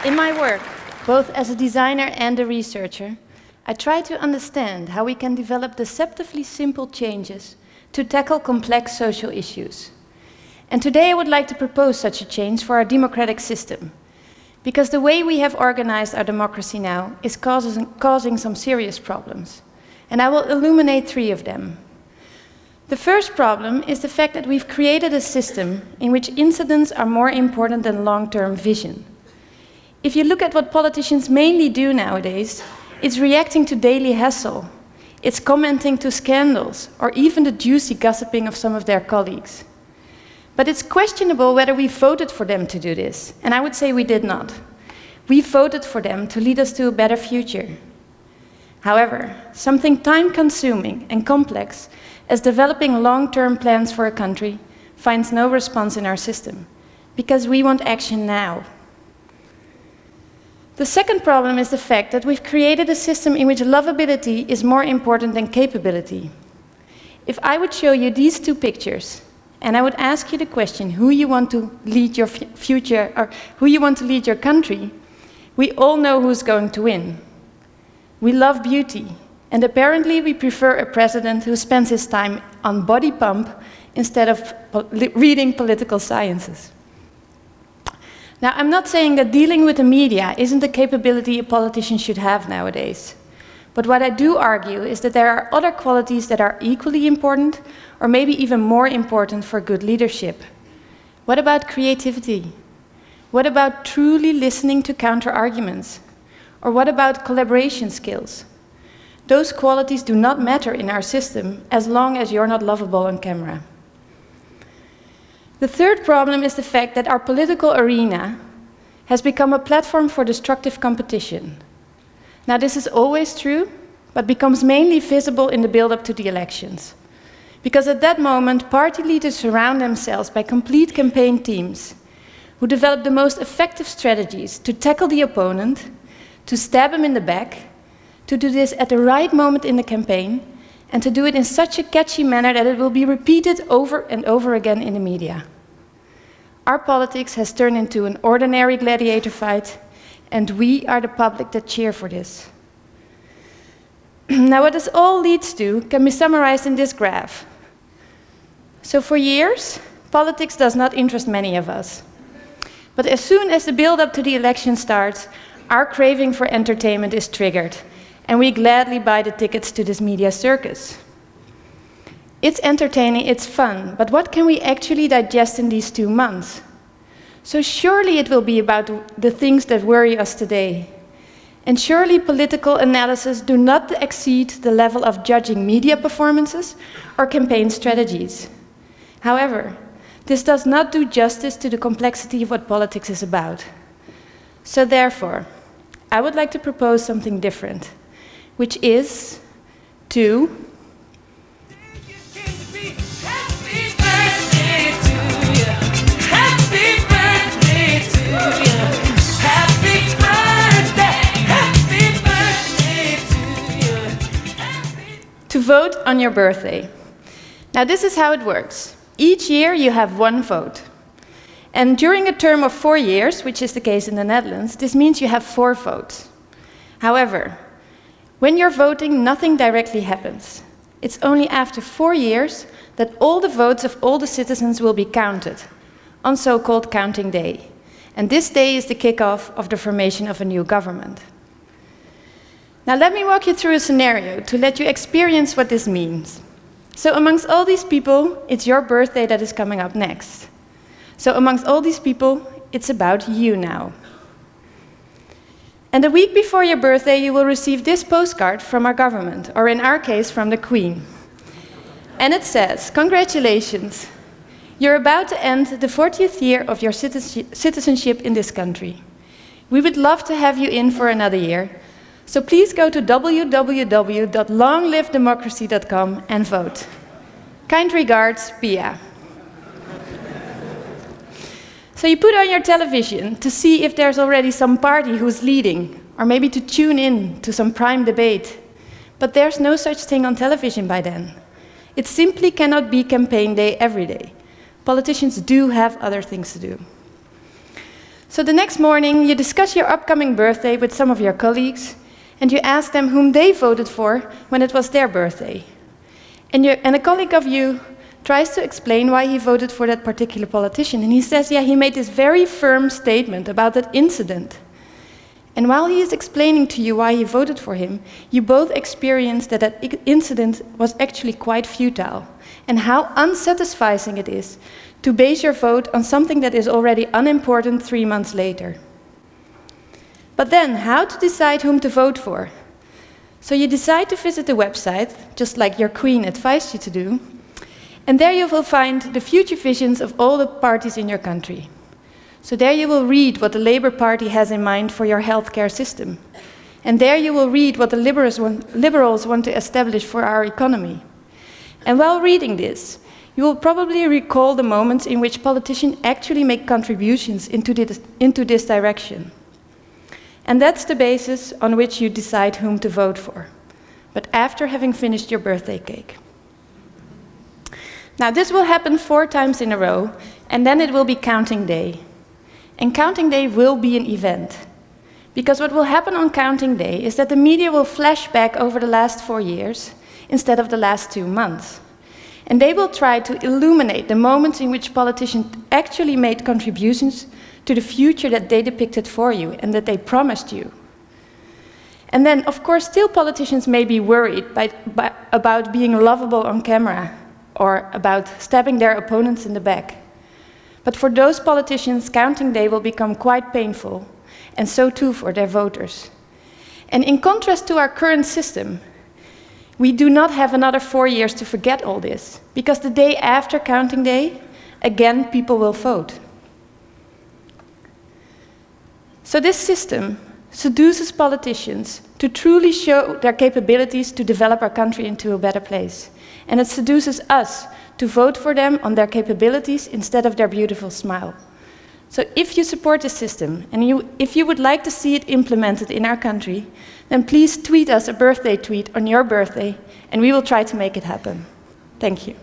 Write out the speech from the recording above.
In my work, both as a designer and a researcher, I try to understand how we can develop deceptively simple changes to tackle complex social issues. And today I would like to propose such a change for our democratic system, because the way we have organized our democracy now is causing some serious problems. And I will illuminate 3 of them. The first problem is the fact that we've created a system in which incidents are more important than long-term vision. If you look at what politicians mainly do nowadays, it's reacting to daily hassle, it's commenting to scandals, or even the juicy gossiping of some of their colleagues. But it's questionable whether we voted for them to do this, and I would say we did not. We voted for them to lead us to a better future. However, something time-consuming and complex as developing long-term plans for a country finds no response in our system, because we want action now. The second problem is the fact that we've created a system in which lovability is more important than capability. If I would show you these 2 pictures, and I would ask you the question who you want to lead your future, or who you want to lead your country, we all know who's going to win. We love beauty, and apparently we prefer a president who spends his time on body pump instead of reading political sciences. Now, I'm not saying that dealing with the media isn't a capability a politician should have nowadays. But what I do argue is that there are other qualities that are equally important, or maybe even more important for good leadership. What about creativity? What about truly listening to counter-arguments? Or what about collaboration skills? Those qualities do not matter in our system as long as you're not lovable on camera. The third problem is the fact that our political arena has become a platform for destructive competition. Now, this is always true, but becomes mainly visible in the build-up to the elections. Because at that moment, party leaders surround themselves by complete campaign teams who develop the most effective strategies to tackle the opponent, to stab him in the back, to do this at the right moment in the campaign, and to do it in such a catchy manner that it will be repeated over and over again in the media. Our politics has turned into an ordinary gladiator fight, and we are the public that cheer for this. Now, what this all leads to can be summarized in this graph. So for years, politics does not interest many of us. But as soon as the build-up to the election starts, our craving for entertainment is triggered, and we gladly buy the tickets to this media circus. It's entertaining, it's fun, but what can we actually digest in these 2 months? So surely it will be about the things that worry us today. And surely political analysis do not exceed the level of judging media performances or campaign strategies. However, this does not do justice to the complexity of what politics is about. So therefore, I would like to propose something different, which is to vote on your birthday. Now, this is how it works. Each year you have 1 vote. And during a term of 4 years, which is the case in the Netherlands, this means you have 4 votes. However, when you're voting, nothing directly happens. It's only after 4 years that all the votes of all the citizens will be counted on so-called counting day. And this day is the kickoff of the formation of a new government. Now let me walk you through a scenario to let you experience what this means. So amongst all these people, it's your birthday that is coming up next. So amongst all these people, it's about you now. And a week before your birthday, you will receive this postcard from our government, or in our case, from the Queen. And it says, "Congratulations, you're about to end the 40th year of your citizenship in this country. We would love to have you in for another year, so please go to www.longlivedemocracy.com and vote. Kind regards, Pia." So you put on your television to see if there's already some party who's leading, or maybe to tune in to some prime debate. But there's no such thing on television by then. It simply cannot be campaign day every day. Politicians do have other things to do. So the next morning, you discuss your upcoming birthday with some of your colleagues, and you ask them whom they voted for when it was their birthday. And a colleague of you tries to explain why he voted for that particular politician, and he says, yeah, he made this very firm statement about that incident. And while he is explaining to you why he voted for him, you both experience that that incident was actually quite futile, and how unsatisfying it is to base your vote on something that is already unimportant 3 months later. But then, how to decide whom to vote for? So you decide to visit the website, just like your queen advised you to do, and there you will find the future visions of all the parties in your country. So there you will read what the Labour Party has in mind for your healthcare system. And there you will read what the liberals want to establish for our economy. And while reading this, you will probably recall the moments in which politicians actually make contributions into this direction. And that's the basis on which you decide whom to vote for, but after having finished your birthday cake. Now, this will happen 4 times in a row, and then it will be counting day. And counting day will be an event, because what will happen on counting day is that the media will flash back over the last 4 years instead of the last 2 months. And they will try to illuminate the moments in which politicians actually made contributions to the future that they depicted for you and that they promised you. And then, of course, still politicians may be worried about being lovable on camera or about stabbing their opponents in the back. But for those politicians, counting day will become quite painful, and so too for their voters. And in contrast to our current system, we do not have another 4 years to forget all this, because the day after counting day, again, people will vote. So this system seduces politicians to truly show their capabilities to develop our country into a better place. And it seduces us to vote for them on their capabilities instead of their beautiful smile. So if you support this system, and if you would like to see it implemented in our country, then please tweet us a birthday tweet on your birthday, and we will try to make it happen. Thank you.